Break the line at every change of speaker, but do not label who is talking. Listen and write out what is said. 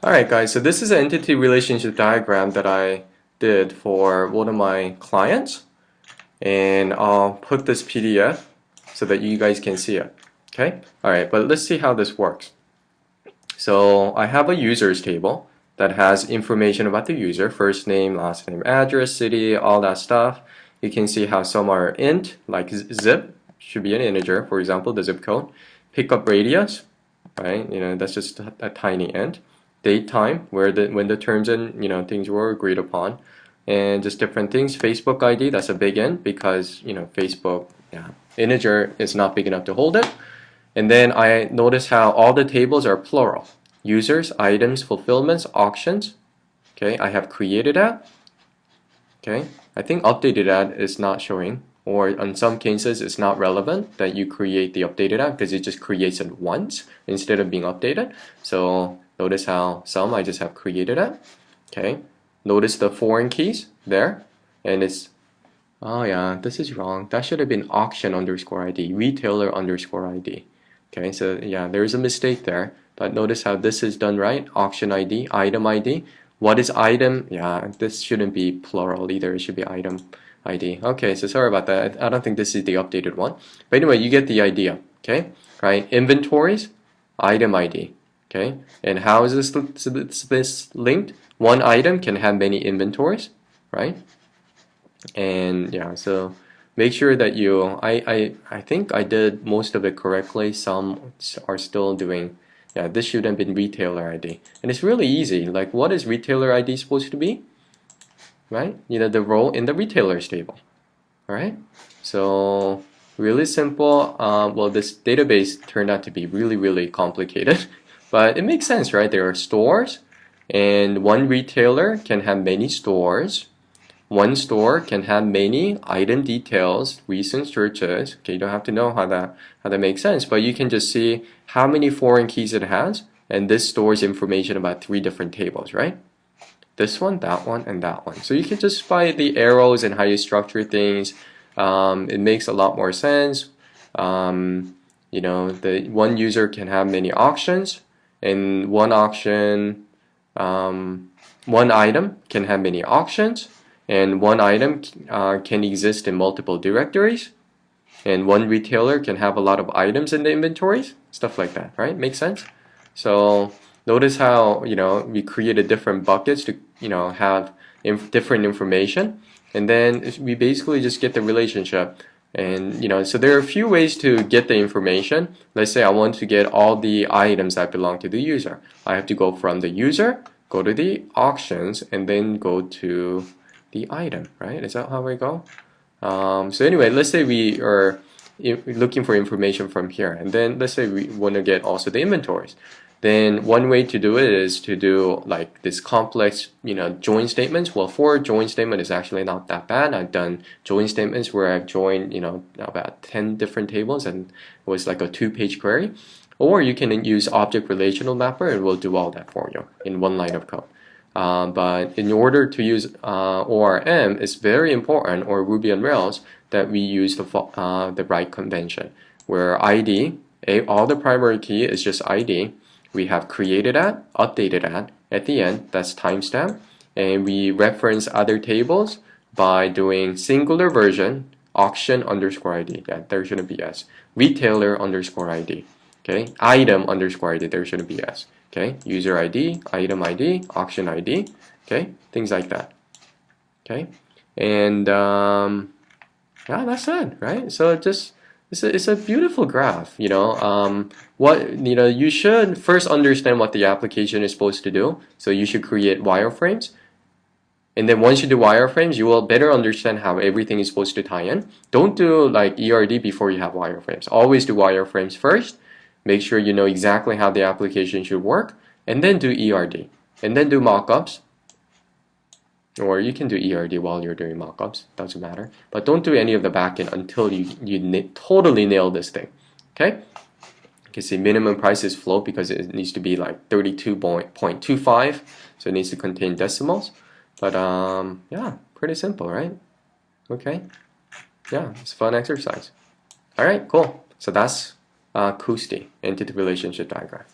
Alright guys, so this is an entity relationship diagram that I did for one of my clients, and I'll put this PDF so that you guys can see it. Okay? Alright, but let's see how this works. So I have a users table that has information about the user, first name, last name, address, city, all that stuff. You can see how some are int, like zip, should be an integer, for example, the zip code. Pickup radius, right? That's just a tiny int. Date time, when the terms and things were agreed upon, and just different things. Facebook ID, that's a big int because Facebook, yeah, integer is not big enough to hold it. And then I notice how all the tables are plural. Users, items, fulfillments, auctions. Okay, I have created that. Okay, I think updated ad is not showing, or in some cases it's not relevant that you create the updated ad because it just creates it once instead of being updated. So notice how some I just have created it. Okay, notice the foreign keys there, and it's, oh yeah, this is wrong. That should have been auction underscore ID, retailer underscore ID. Okay, so yeah, there's a mistake there, but notice how this is done right. Auction ID, item ID. What is item? Yeah, this shouldn't be plural either. It should be item ID. Okay, so sorry about that. I don't think this is the updated one. But anyway, you get the idea. Okay, right? Inventories, item ID. Okay, and how is this linked? One item can have many inventories, right? And yeah, so make sure that I think I did most of it correctly. Some are still doing, yeah, this should have been retailer ID. And it's really easy. Like, what is retailer ID supposed to be? Right? The role in the retailers table. All right? So really simple. Well, this database turned out to be really, really complicated, but it makes sense, right? There are stores, and one retailer can have many stores. One store can have many item details, recent searches. Okay, you don't have to know how that makes sense, but you can just see how many foreign keys it has, and this stores information about 3 different tables, right? This one, that one, and that one. So you can just by the arrows and how you structure things, it makes a lot more sense. The one user can have many auctions, and one auction, one item can have many auctions. And one item can exist in multiple directories, and one retailer can have a lot of items in the inventories, stuff like that, right? Makes sense? So notice how we created different buckets to have different information, and then we basically just get the relationship. And so there are a few ways to get the information. Let's say I want to get all the items that belong to the user. I have to go from the user, go to the auctions, and then go to the item, right? Is that how we go? So anyway, let's say we are looking for information from here, and then let's say we want to get also the inventories. Then one way to do it is to do like this complex, join statements. Well, for join statement is actually not that bad. I've done join statements where I've joined, about 10 different tables, and it was like a 2-page query. Or you can use object relational mapper, and we'll do all that for you in one line of code. But in order to use ORM, it's very important, or Ruby on Rails, that we use the right convention, where ID, all the primary key is just ID. We have created at, updated at the end, that's timestamp, and we reference other tables by doing singular version, auction underscore ID, yeah, there shouldn't be S, retailer underscore ID, okay, item underscore ID, there shouldn't be S. Okay, user ID, item ID, auction ID, okay, things like that. Okay, and yeah, that's it, right? So it's a beautiful graph. You should first understand what the application is supposed to do. So you should create wireframes, and then once you do wireframes, you will better understand how everything is supposed to tie in. Don't do like ERD before you have wireframes. Always do wireframes first. Make sure you know exactly how the application should work, and then do ERD, and then do mockups. Or you can do ERD while you're doing mockups, doesn't matter. But don't do any of the backend until you totally nail this thing. Okay? You can see minimum price is float because it needs to be like 32.25, so it needs to contain decimals. But yeah, pretty simple, right? Okay? Yeah, it's a fun exercise. All right, cool. So that's KUSTI, entity relationship diagram.